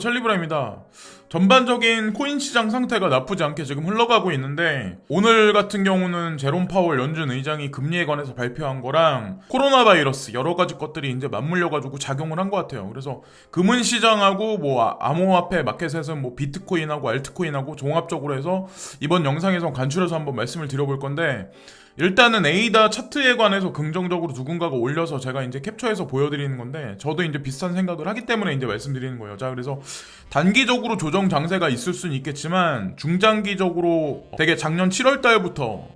찰리브라입니다. 전반적인 코인 시장 상태가 나쁘지 않게 지금 흘러가고 있는데, 오늘 같은 경우는 제롬 파월 연준 의장이 금리에 관해서 발표한 거랑 코로나 바이러스 여러 가지 것들이 이제 맞물려가지고 작용을 한 것 같아요. 그래서 금은 시장하고 뭐 암호화폐 마켓에서는 뭐 비트코인하고 알트코인하고 종합적으로 해서 이번 영상에서 간추려서 한번 말씀을 드려볼 건데, 일단은 에이다 차트에 관해서 긍정적으로 누군가가 올려서 제가 이제 캡처해서 보여드리는 건데, 저도 이제 비슷한 생각을 하기 때문에 이제 말씀드리는 거예요. 자, 그래서 단기적으로 조정 장세가 있을 수는 있겠지만, 중장기적으로 되게 작년 7월 달부터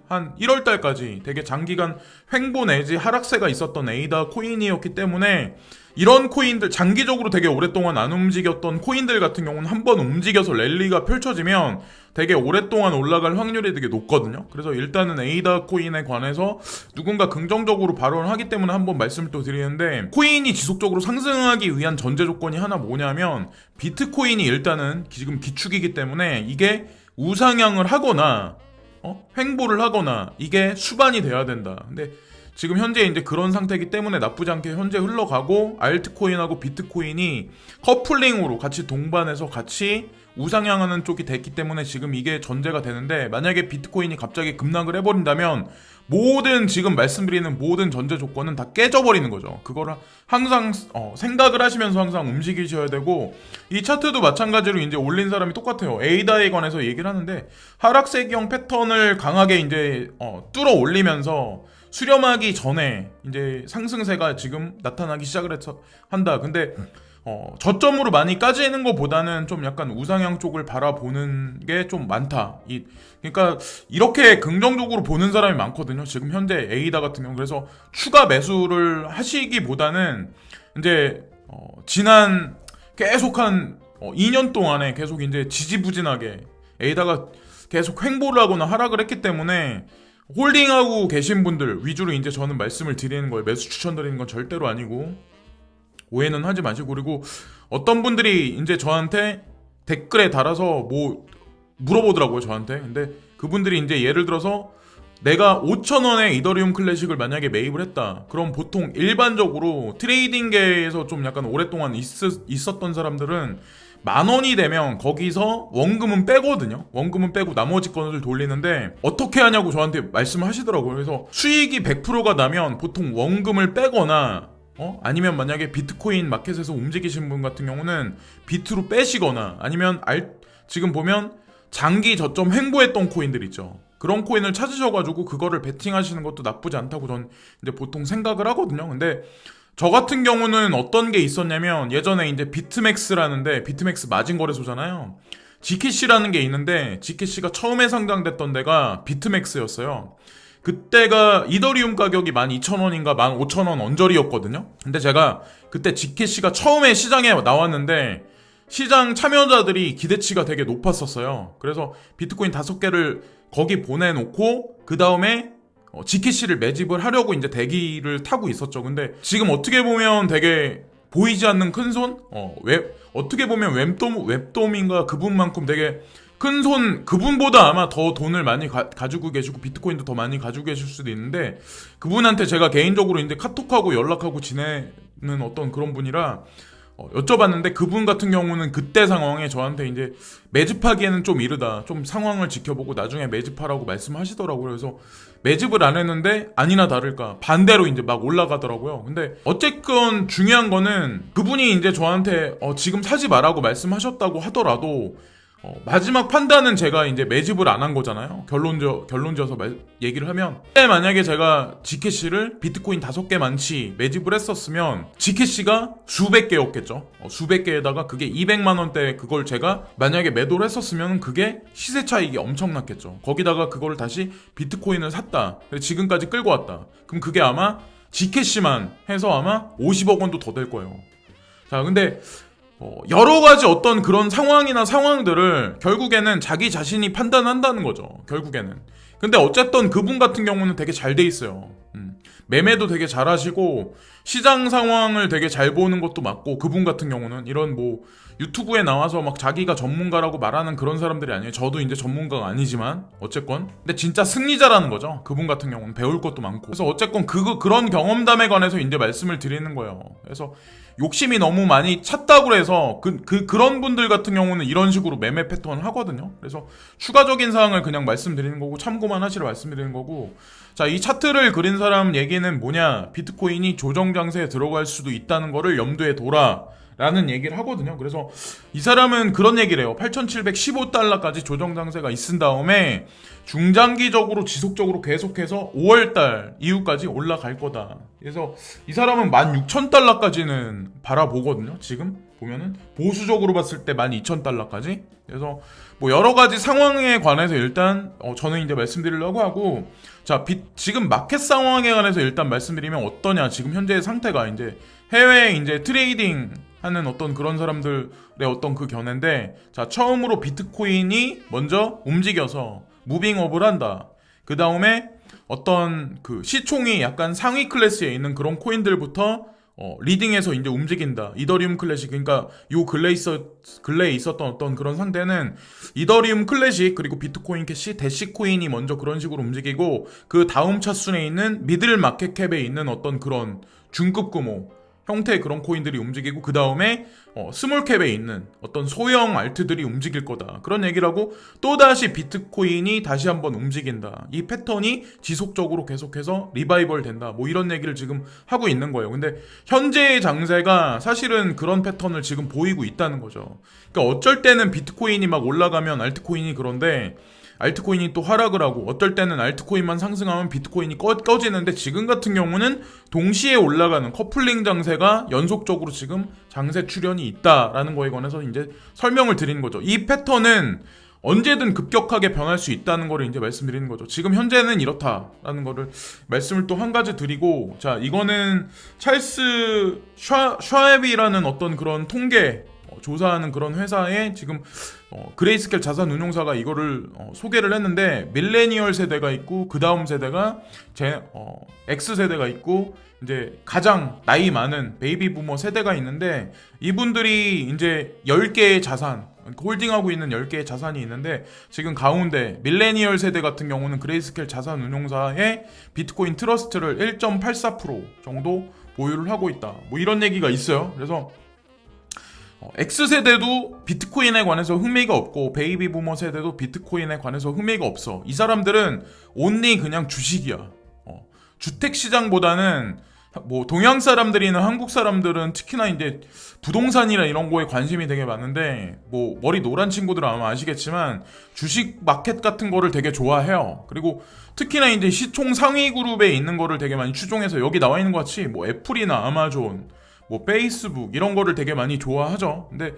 한 1월 달까지 되게 장기간 횡보 내지 하락세가 있었던 에이다 코인이었기 때문에, 이런 코인들, 장기적으로 되게 오랫동안 안 움직였던 코인들 같은 경우는 한번 움직여서 랠리가 펼쳐지면 되게 오랫동안 올라갈 확률이 되게 높거든요. 그래서 일단은 에이다 코인에 관해서 누군가 긍정적으로 발언을 하기 때문에 한번 말씀을 또 드리는데, 코인이 지속적으로 상승하기 위한 전제 조건이 하나 뭐냐면, 비트코인이 일단은 지금 기축이기 때문에 이게 우상향을 하거나 횡보를 하거나 이게 수반이 돼야 된다. 근데 지금 현재 이제 그런 상태이기 때문에 나쁘지 않게 현재 흘러가고, 알트코인하고 비트코인이 커플링으로 같이 동반해서 같이 우상향하는 쪽이 됐기 때문에 지금 이게 전제가 되는데, 만약에 비트코인이 갑자기 급락을 해버린다면 모든 지금 말씀드리는 모든 전제 조건은 다 깨져버리는 거죠. 그거를 항상 생각을 하시면서 항상 움직이셔야 되고, 이 차트도 마찬가지로 이제 올린 사람이 똑같아요. 에이다에 관해서 얘기를 하는데, 하락세기형 패턴을 강하게 이제 뚫어 올리면서 수렴하기 전에 이제 상승세가 지금 나타나기 시작을 한다. 근데 저점으로 많이 까지는 것보다는 좀 약간 우상향 쪽을 바라보는 게 좀 많다. 그러니까 이렇게 긍정적으로 보는 사람이 많거든요. 지금 현재 에이다 같은 경우. 그래서 추가 매수를 하시기보다는 이제 지난 계속 한 2년 동안에 계속 이제 지지부진하게 에이다가 계속 횡보를 하거나 하락을 했기 때문에, 홀딩하고 계신 분들 위주로 이제 저는 말씀을 드리는 거예요. 매수 추천드리는 건 절대로 아니고, 오해는 하지 마시고. 그리고 어떤 분들이 이제 저한테 댓글에 달아서 뭐 물어보더라고요, 저한테. 근데 그분들이 이제 예를 들어서 내가 5,000원에 이더리움 클래식을 만약에 매입을 했다. 그럼 보통 일반적으로 트레이딩계에서 좀 약간 오랫동안 있었던 사람들은 10,000원이 되면 거기서 원금은 빼거든요. 원금은 빼고 나머지 건을 돌리는데, 어떻게 하냐고 저한테 말씀을 하시더라고요. 그래서 수익이 100%가 나면 보통 원금을 빼거나, 아니면 만약에 비트코인 마켓에서 움직이신 분 같은 경우는 비트로 빼시거나, 아니면 지금 보면 장기 저점 횡보했던 코인들 있죠. 그런 코인을 찾으셔가지고 그거를 베팅하시는 것도 나쁘지 않다고 전 이제 보통 생각을 하거든요. 근데 저 같은 경우는 어떤 게 있었냐면, 예전에 이제 비트맥스라는데, 비트맥스 마진거래소잖아요. GC라는 게 있는데, GC가 처음에 상장됐던 데가 비트맥스였어요. 그때가 이더리움 가격이 12,000원인가 15,000원 언저리였거든요. 근데 제가 그때 GC가 처음에 시장에 나왔는데, 시장 참여자들이 기대치가 되게 높았었어요. 그래서 비트코인 5개를 거기 보내놓고 그 다음에 GC를 매집을 하려고 이제 대기를 타고 있었죠. 근데 지금 어떻게 보면 되게 보이지 않는 큰 손? 어떻게 보면 웹돔인가 그분만큼 되게 큰 손, 그분보다 아마 더 돈을 많이 가지고 계시고 비트코인도 더 많이 가지고 계실 수도 있는데, 그분한테 제가 개인적으로 이제 카톡하고 연락하고 지내는 어떤 그런 분이라 여쭤봤는데, 그분 같은 경우는 그때 상황에 저한테 이제 매집하기에는 좀 이르다, 좀 상황을 지켜보고 나중에 매집하라고 말씀하시더라고요. 그래서 매집을 안 했는데 아니나 다를까 반대로 이제 막 올라가더라고요. 근데 어쨌건 중요한 거는, 그분이 이제 저한테 지금 사지 말라고 말씀하셨다고 하더라도 마지막 판단은 제가 이제 매집을 안 한 거잖아요. 결론지어서 얘기를 하면, 만약에 제가 GC를 비트코인 5개만치 매집을 했었으면 GC가 수백 개였겠죠. 수백 개에다가 그게 200만 원대, 그걸 제가 만약에 매도를 했었으면 그게 시세 차익이 엄청났겠죠. 거기다가 그걸 다시 비트코인을 샀다. 지금까지 끌고 왔다. 그럼 그게 아마 GC만 해서 아마 50억 원도 더 될 거예요. 자, 근데 여러 가지 어떤 그런 상황이나 상황들을 결국에는 자기 자신이 판단한다는 거죠. 결국에는. 근데 어쨌든 그분 같은 경우는 되게 잘 돼 있어요. 매매도 되게 잘 하시고, 시장 상황을 되게 잘 보는 것도 맞고, 그분 같은 경우는 이런 뭐 유튜브에 나와서 막 자기가 전문가라고 말하는 그런 사람들이 아니에요. 저도 이제 전문가가 아니지만 어쨌건 근데 진짜 승리자라는 거죠. 그분 같은 경우는 배울 것도 많고. 그래서 어쨌건 그런 경험담에 관해서 이제 말씀을 드리는 거예요. 그래서 욕심이 너무 많이 찼다고 해서 그런 분들 같은 경우는 이런 식으로 매매 패턴을 하거든요. 그래서 추가적인 사항을 그냥 말씀드리는 거고, 참고만 하시라 말씀드리는 거고. 자, 이 차트를 그린 사람 얘기는 뭐냐? 비트코인이 조정 장세에 들어갈 수도 있다는 거를 염두에 둬라 라는 얘기를 하거든요. 그래서 이 사람은 그런 얘기를 해요. 8,715달러까지 조정 장세가 있은 다음에 중장기적으로 지속적으로 계속해서 5월달 이후까지 올라갈 거다. 그래서 이 사람은 16,000달러까지는 바라보거든요. 지금 보면은 보수적으로 봤을 때 12,000달러까지. 그래서 뭐 여러 가지 상황에 관해서 일단 저는 이제 말씀드리려고 하고, 자, 지금 마켓 상황에 관해서 일단 말씀드리면 어떠냐? 지금 현재의 상태가 이제 해외 이제 트레이딩 하는 어떤 그런 사람들의 어떤 그 견해인데, 자, 처음으로 비트코인이 먼저 움직여서 무빙업을 한다. 그 다음에 어떤 그 시총이 약간 상위 클래스에 있는 그런 코인들부터 리딩해서 이제 움직인다. 이더리움 클래식, 그러니까 요 근래에 있었던 어떤 그런 상태는 이더리움 클래식 그리고 비트코인 캐시, 대시코인이 먼저 그런 식으로 움직이고, 그 다음 차순에 있는 미들 마켓 캡에 있는 어떤 그런 중급 규모 형태의 그런 코인들이 움직이고, 그 다음에 스몰캡에 있는 어떤 소형 알트들이 움직일 거다. 그런 얘기를 하고, 또다시 비트코인이 다시 한번 움직인다. 이 패턴이 지속적으로 계속해서 리바이벌 된다. 뭐 이런 얘기를 지금 하고 있는 거예요. 근데 현재의 장세가 사실은 그런 패턴을 지금 보이고 있다는 거죠. 그러니까 어쩔 때는 비트코인이 막 올라가면 알트코인이 그런데, 알트코인이 또 하락을 하고, 어떨 때는 알트코인만 상승하면 비트코인이 꺼지는데, 지금 같은 경우는 동시에 올라가는 커플링 장세가 연속적으로 지금 장세 출현이 있다라는 거에 관해서 이제 설명을 드리는 거죠. 이 패턴은 언제든 급격하게 변할 수 있다는 거를 이제 말씀드리는 거죠. 지금 현재는 이렇다라는 거를 말씀을 또 한 가지 드리고, 자, 이거는 찰스 샤왑이라는 어떤 그런 통계 조사하는 그런 회사에 지금 그레이스켈 자산운용사가 이거를 소개를 했는데, 밀레니얼 세대가 있고, 그 다음 세대가 X세대가 있고, 이제 가장 나이 많은 베이비 부머 세대가 있는데, 이분들이 이제 10개의 자산, 홀딩하고 있는 10개의 자산이 있는데, 지금 가운데 밀레니얼 세대 같은 경우는 그레이스켈 자산운용사의 비트코인 트러스트를 1.84% 정도 보유를 하고 있다. 뭐 이런 얘기가 있어요. 그래서 X세대도 비트코인에 관해서 흥미가 없고, 베이비 부머 세대도 비트코인에 관해서 흥미가 없어. 이 사람들은 온리 그냥 주식이야. 주택시장보다는 뭐 동양 사람들이나 한국 사람들은 특히나 이제 부동산이나 이런 거에 관심이 되게 많은데, 뭐 머리 노란 친구들은 아마 아시겠지만 주식 마켓 같은 거를 되게 좋아해요. 그리고 특히나 이제 시총 상위 그룹에 있는 거를 되게 많이 추종해서, 여기 나와 있는 것 같이 뭐 애플이나 아마존, 뭐 페이스북 이런 거를 되게 많이 좋아하죠. 근데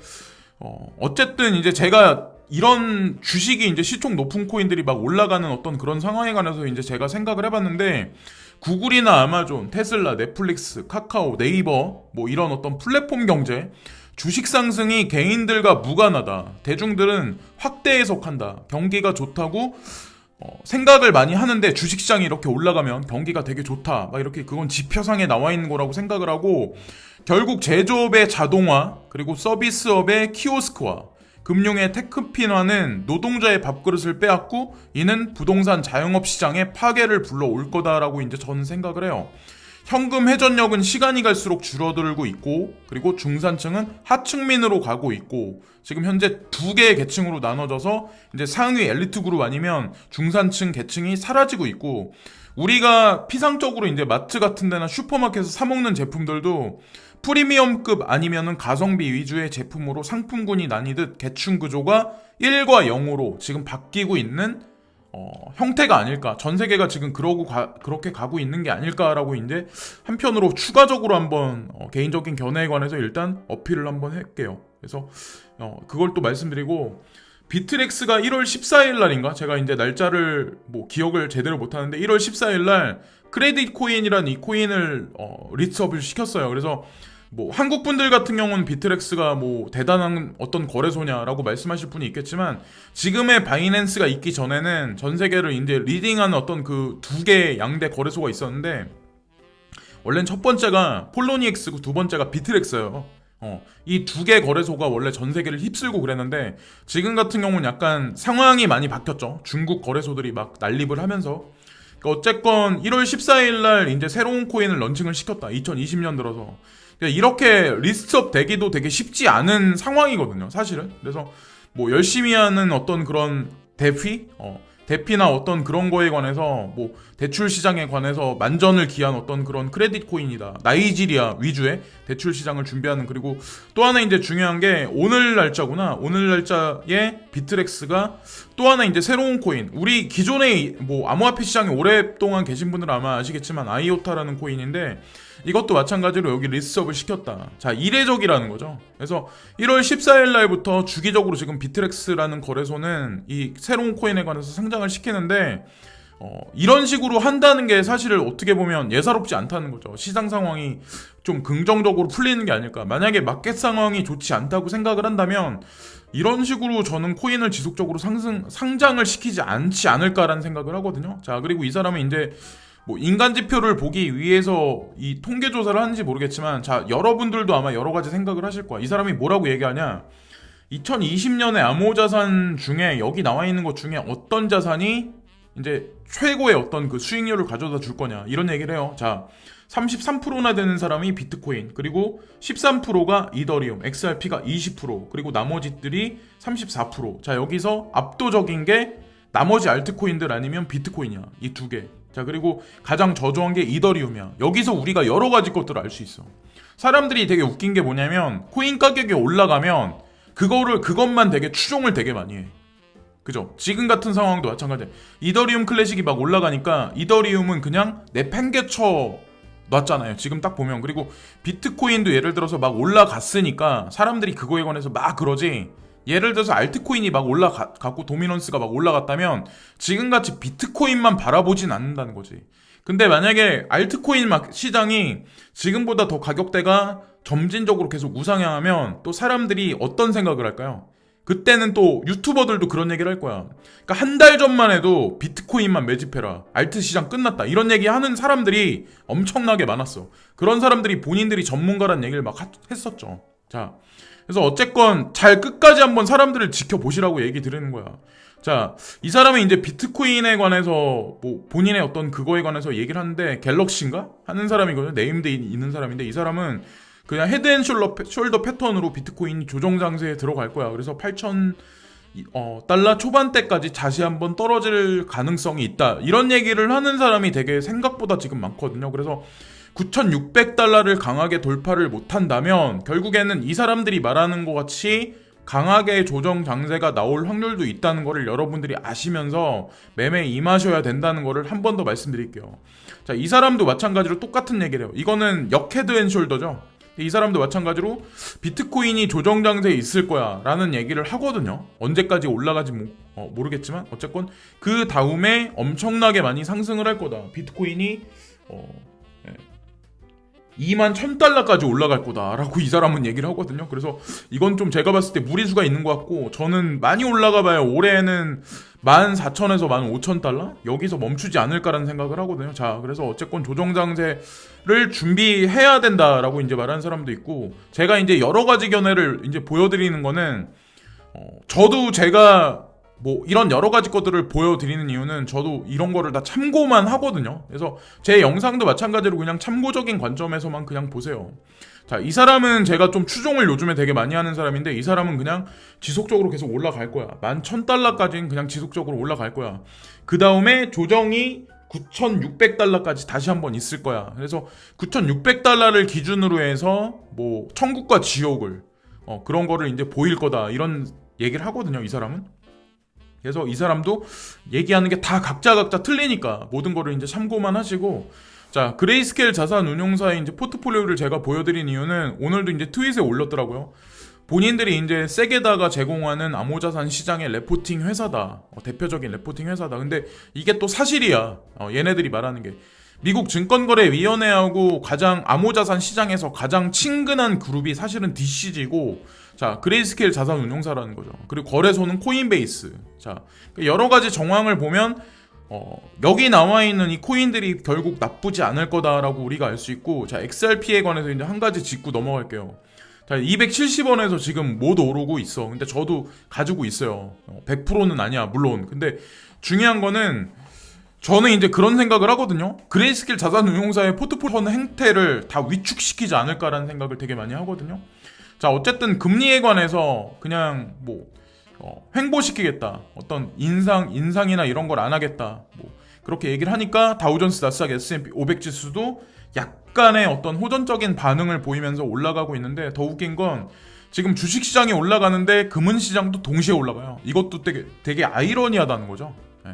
어쨌든 이제 제가 이런 주식이 이제 시총 높은 코인들이 막 올라가는 어떤 그런 상황에 관해서 이제 제가 생각을 해봤는데, 구글이나 아마존, 테슬라, 넷플릭스, 카카오, 네이버 뭐 이런 어떤 플랫폼 경제, 주식 상승이 개인들과 무관하다. 대중들은 확대 해석한다. 경기가 좋다고 생각을 많이 하는데, 주식시장이 이렇게 올라가면 경기가 되게 좋다, 막 이렇게 그건 지표상에 나와 있는 거라고 생각을 하고, 결국 제조업의 자동화, 그리고 서비스업의 키오스크화, 금융의 테크핀화는 노동자의 밥그릇을 빼앗고, 이는 부동산 자영업 시장의 파괴를 불러올 거다라고 이제 저는 생각을 해요. 현금 회전력은 시간이 갈수록 줄어들고 있고, 그리고 중산층은 하층민으로 가고 있고, 지금 현재 두 개의 계층으로 나눠져서 이제 상위 엘리트 그룹 아니면 중산층 계층이 사라지고 있고, 우리가 피상적으로 이제 마트 같은 데나 슈퍼마켓에서 사 먹는 제품들도 프리미엄급 아니면은 가성비 위주의 제품으로 상품군이 나뉘듯 계층 구조가 1과 0으로 지금 바뀌고 있는 형태가 아닐까. 전 세계가 지금 그렇게 가고 있는 게 아닐까라고 이제 한편으로 추가적으로 한번 개인적인 견해에 관해서 일단 어필을 한번 할게요. 그래서 그걸 또 말씀드리고, 비트렉스가 1월 14일 날인가? 제가 이제 날짜를 뭐 기억을 제대로 못하는데 1월 14일 날 크레딧 코인이라는 이 코인을 리스트업을 시켰어요. 그래서 뭐 한국 분들 같은 경우는 비트렉스가 뭐 대단한 어떤 거래소냐라고 말씀하실 분이 있겠지만, 지금의 바이낸스가 있기 전에는 전 세계를 이제 리딩하는 어떤 그 두 개의 양대 거래소가 있었는데, 원래는 첫 번째가 폴로니엑스고 두 번째가 비트렉스예요. 이 두 개 거래소가 원래 전 세계를 휩쓸고 그랬는데 지금 같은 경우는 약간 상황이 많이 바뀌었죠. 중국 거래소들이 막 난립을 하면서. 그러니까 어쨌건 1월 14일 날 이제 새로운 코인을 런칭을 시켰다. 2020년 들어서. 그러니까 이렇게 리스트업 되기도 되게 쉽지 않은 상황이거든요, 사실은. 그래서 뭐 열심히 하는 어떤 그런 대피나 어떤 그런 거에 관해서 뭐 대출 시장에 관해서 만전을 기한 어떤 그런 크레딧 코인이다. 나이지리아 위주의 대출 시장을 준비하는. 그리고 또 하나 이제 중요한 게 오늘 날짜구나. 오늘 날짜에 비트렉스가 또 하나 이제 새로운 코인. 우리 기존에 뭐 암호화폐 시장에 오랫동안 계신 분들은 아마 아시겠지만 아이오타라는 코인인데 이것도 마찬가지로 여기 리스트업을 시켰다. 자, 이례적이라는 거죠. 그래서 1월 14일 날부터 주기적으로 지금 비트렉스라는 거래소는 이 새로운 코인에 관해서 상장을 시키는데 이런 식으로 한다는 게 사실 어떻게 보면 예사롭지 않다는 거죠. 시장 상황이 좀 긍정적으로 풀리는 게 아닐까. 만약에 마켓 상황이 좋지 않다고 생각을 한다면 이런 식으로 저는 코인을 지속적으로 상장을 시키지 않지 않을까라는 생각을 하거든요. 자, 그리고 이 사람은 이제 뭐 인간 지표를 보기 위해서 이 통계 조사를 하는지 모르겠지만, 자, 여러분들도 아마 여러 가지 생각을 하실 거야. 이 사람이 뭐라고 얘기하냐? 2020년에 암호자산 중에 여기 나와 있는 것 중에 어떤 자산이 이제 최고의 어떤 그 수익률을 가져다 줄 거냐, 이런 얘기를 해요. 자, 33%나 되는 사람이 비트코인, 그리고 13%가 이더리움, XRP가 20%, 그리고 나머지들이 34%. 자, 여기서 압도적인 게 나머지 알트코인들 아니면 비트코인이야. 이 두 개. 자, 그리고 가장 저조한 게 이더리움이야. 여기서 우리가 여러 가지 것들을 알 수 있어. 사람들이 되게 웃긴 게 뭐냐면 코인 가격이 올라가면 그것만 되게 추종을 되게 많이 해. 그죠? 지금 같은 상황도 마찬가지야. 이더리움 클래식이 막 올라가니까 이더리움은 그냥 내팽개쳐 놨잖아요. 지금 딱 보면. 그리고 비트코인도 예를 들어서 막 올라갔으니까 사람들이 그거에 관해서 막 그러지. 예를 들어서 알트코인이 막 올라갔고 도미넌스가 막 올라갔다면 지금같이 비트코인만 바라보진 않는다는 거지. 근데 만약에 알트코인 막 시장이 지금보다 더 가격대가 점진적으로 계속 우상향하면 또 사람들이 어떤 생각을 할까요? 그때는 또 유튜버들도 그런 얘기를 할 거야. 그러니까 한 달 전만 해도 비트코인만 매집해라, 알트 시장 끝났다, 이런 얘기 하는 사람들이 엄청나게 많았어. 그런 사람들이 본인들이 전문가란 얘기를 막 했었죠. 자, 그래서 어쨌건 잘 끝까지 한번 사람들을 지켜보시라고 얘기 드리는 거야. 자, 이 사람은 이제 비트코인에 관해서 뭐 본인의 어떤 그거에 관해서 얘기를 하는데, 갤럭시인가? 하는 사람이거든요. 네임드 있는 사람인데, 이 사람은 그냥 헤드앤숄더 패턴으로 비트코인 조정 장세에 들어갈 거야. 그래서 8,000 달러 초반대까지 다시 한번 떨어질 가능성이 있다, 이런 얘기를 하는 사람이 되게 생각보다 지금 많거든요. 그래서 9,600달러를 강하게 돌파를 못한다면 결국에는 이 사람들이 말하는 것 같이 강하게 조정 장세가 나올 확률도 있다는 거를 여러분들이 아시면서 매매에 임하셔야 된다는 거를 한 번 더 말씀드릴게요. 자, 이 사람도 마찬가지로 똑같은 얘기를 해요. 이거는 역헤드앤숄더죠. 이 사람도 마찬가지로 비트코인이 조정 장세에 있을 거야 라는 얘기를 하거든요. 언제까지 올라가지 모르겠지만 어쨌건 그 다음에 엄청나게 많이 상승을 할 거다. 비트코인이 21,000달러까지 올라갈 거다라고 이 사람은 얘기를 하거든요. 그래서 이건 좀 제가 봤을 때 무리수가 있는 것 같고, 저는 많이 올라가봐야 올해는 14,000에서 15,000달러? 여기서 멈추지 않을까라는 생각을 하거든요. 자, 그래서 어쨌건 조정장세를 준비해야 된다라고 이제 말하는 사람도 있고, 제가 이제 여러 가지 견해를 이제 보여드리는 거는, 저도 제가 뭐 이런 여러 가지 것들을 보여드리는 이유는 저도 이런 거를 다 참고만 하거든요. 그래서 제 영상도 마찬가지로 그냥 참고적인 관점에서만 그냥 보세요. 자, 이 사람은 제가 좀 추종을 요즘에 되게 많이 하는 사람인데, 이 사람은 그냥 지속적으로 계속 올라갈 거야. 11,000달러까지는 그냥 지속적으로 올라갈 거야. 그 다음에 조정이 9,600달러까지 다시 한번 있을 거야. 그래서 9,600달러를 기준으로 해서 뭐 천국과 지옥을 그런 거를 이제 보일 거다, 이런 얘기를 하거든요, 이 사람은. 그래서 이 사람도 얘기하는 게 다 각자 틀리니까 모든 거를 이제 참고만 하시고, 자, 그레이스케일 자산 운용사의 이제 포트폴리오를 제가 보여드린 이유는 오늘도 이제 트윗에 올렸더라고요. 본인들이 이제 세게다가 제공하는 암호자산 시장의 레포팅 회사다. 대표적인 레포팅 회사다. 근데 이게 또 사실이야. 얘네들이 말하는 게. 미국 증권거래위원회하고 가장 암호자산 시장에서 가장 친근한 그룹이 사실은 DCG고, 자, 그레이스케일 자산 운용사라는 거죠. 그리고 거래소는 코인베이스. 자, 여러 가지 정황을 보면 여기 나와 있는 이 코인들이 결국 나쁘지 않을 거다라고 우리가 알 수 있고, 자, XRP에 관해서 이제 한 가지 짚고 넘어갈게요. 자, 270원에서 지금 못 오르고 있어. 근데 저도 가지고 있어요. 100%는 아니야, 물론. 근데 중요한 거는 저는 이제 그런 생각을 하거든요. 그레이스케일 자산운용사의 포트폴리오 행태를 다 위축시키지 않을까라는 생각을 되게 많이 하거든요. 자, 어쨌든 금리에 관해서 그냥 뭐 횡보시키겠다, 어떤 인상이나 이런 걸 안 하겠다, 뭐 그렇게 얘기를 하니까 다우존스, 나스닥, S&P 500 지수도 약간의 어떤 호전적인 반응을 보이면서 올라가고 있는데, 더 웃긴 건 지금 주식시장이 올라가는데 금은시장도 동시에 올라가요. 이것도 되게 아이러니하다는 거죠. 예.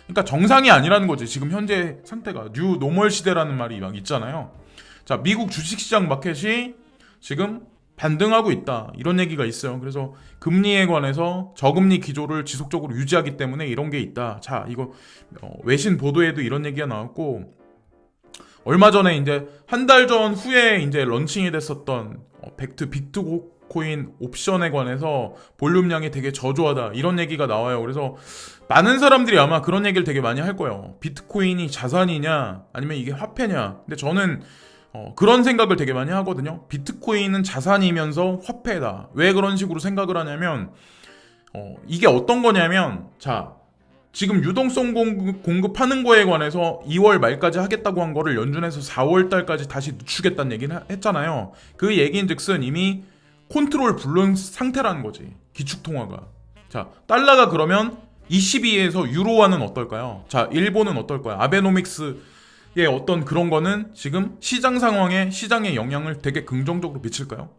그러니까 정상이 아니라는 거지. 지금 현재 상태가 뉴 노멀 시대라는 말이 막 있잖아요. 자, 미국 주식시장 마켓이 지금 반등하고 있다, 이런 얘기가 있어요. 그래서 금리에 관해서 저금리 기조를 지속적으로 유지하기 때문에 이런 게 있다. 자, 이거 외신 보도에도 이런 얘기가 나왔고, 얼마 전에 이제 한 달 전 후에 이제 런칭이 됐었던 벡트 비트코인 옵션에 관해서 볼륨량이 되게 저조하다, 이런 얘기가 나와요. 그래서 많은 사람들이 아마 그런 얘기를 되게 많이 할 거예요. 비트코인이 자산이냐 아니면 이게 화폐냐. 근데 저는 그런 생각을 되게 많이 하거든요. 비트코인은 자산이면서 화폐다. 왜 그런 식으로 생각을 하냐면 이게 어떤 거냐면, 자, 지금 유동성 공급하는 거에 관해서 2월 말까지 하겠다고 한 거를 연준에서 4월 달까지 다시 늦추겠다는 얘기는 했잖아요. 그 얘기인즉슨 이미 컨트롤 불능 상태라는 거지, 기축통화가. 자, 달러가 그러면 22에서 유로화는 어떨까요? 자, 일본은 어떨까요? 아베노믹스의 어떤 그런 거는 지금 시장 상황에, 시장에 영향을 되게 긍정적으로 미칠까요?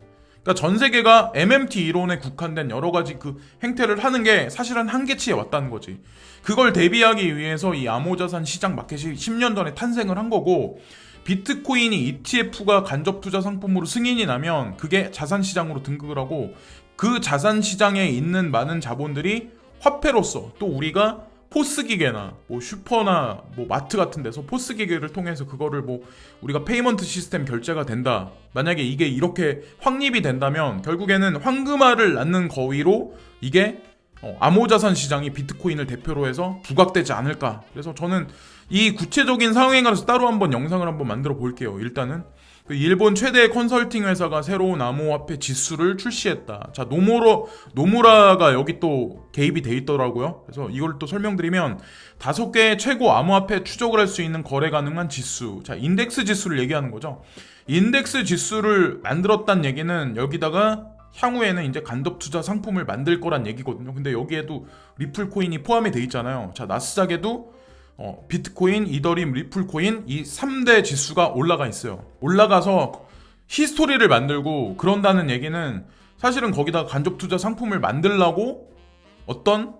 그러니까 전 세계가 MMT 이론에 국한된 여러 가지 그 행태를 하는 게 사실은 한계치에 왔다는 거지. 그걸 대비하기 위해서 이 암호자산 시장 마켓이 10년 전에 탄생을 한 거고, 비트코인이 ETF가 간접 투자 상품으로 승인이 나면 그게 자산 시장으로 등극을 하고, 그 자산 시장에 있는 많은 자본들이 화폐로서, 또 우리가 포스 기계나 뭐 슈퍼나 뭐 마트 같은 데서 포스 기계를 통해서 그거를 뭐 우리가 페이먼트 시스템 결제가 된다, 만약에 이게 이렇게 확립이 된다면 결국에는 황금알을 낳는 거위로 이게 암호자산 시장이 비트코인을 대표로 해서 부각되지 않을까. 그래서 저는 이 구체적인 상황에 관해서 따로 한번 영상을 한번 만들어 볼게요. 일단은 그 일본 최대 컨설팅 회사가 새로운 암호화폐 지수를 출시했다. 자, 노무라가 여기 또 개입이 돼 있더라고요. 그래서 이걸 또 설명드리면 5개의 최고 암호화폐 추적을 할 수 있는 거래 가능한 지수. 자, 인덱스 지수를 얘기하는 거죠. 인덱스 지수를 만들었다는 얘기는 여기다가 향후에는 이제 간접 투자 상품을 만들 거란 얘기거든요. 근데 여기에도 리플 코인이 포함이 돼 있잖아요. 자, 나스닥에도 비트코인, 이더리움, 리플코인 이 3대 지수가 올라가 있어요. 올라가서 히스토리를 만들고 그런다는 얘기는 사실은 거기다가 간접 투자 상품을 만들라고 어떤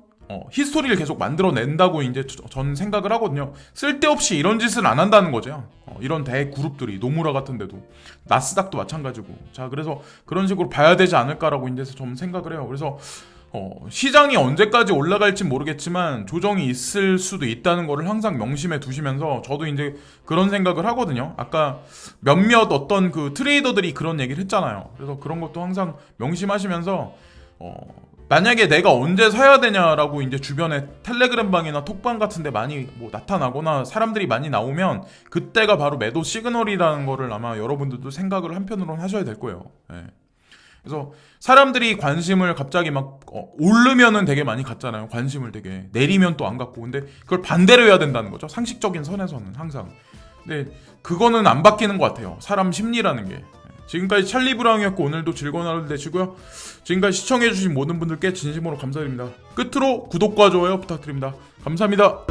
히스토리를 계속 만들어낸다고 이제 전 생각을 하거든요. 쓸데없이 이런 짓을 안 한다는 거죠. 이런 대그룹들이, 노무라 같은 데도, 나스닥도 마찬가지고. 자, 그래서 그런 식으로 봐야 되지 않을까라고 이제 좀 생각을 해요. 그래서 시장이 언제까지 올라갈지 모르겠지만 조정이 있을 수도 있다는 거를 항상 명심해 두시면서, 저도 이제 그런 생각을 하거든요. 아까 몇몇 어떤 그 트레이더들이 그런 얘기를 했잖아요. 그래서 그런 것도 항상 명심하시면서 만약에 내가 언제 사야 되냐라고 이제 주변에 텔레그램 방이나 톡방 같은 데 많이 뭐 나타나거나 사람들이 많이 나오면 그때가 바로 매도 시그널이라는 거를 아마 여러분들도 생각을 한편으로는 하셔야 될 거예요. 네. 그래서 사람들이 관심을 갑자기 막 오르면은 되게 많이 갖잖아요. 관심을 되게. 내리면 또 안 갖고. 근데 그걸 반대로 해야 된다는 거죠. 상식적인 선에서는 항상. 근데 그거는 안 바뀌는 것 같아요. 사람 심리라는 게. 지금까지 찰리 브라운이었고, 오늘도 즐거운 하루 되시고요. 지금까지 시청해주신 모든 분들께 진심으로 감사드립니다. 끝으로 구독과 좋아요 부탁드립니다. 감사합니다.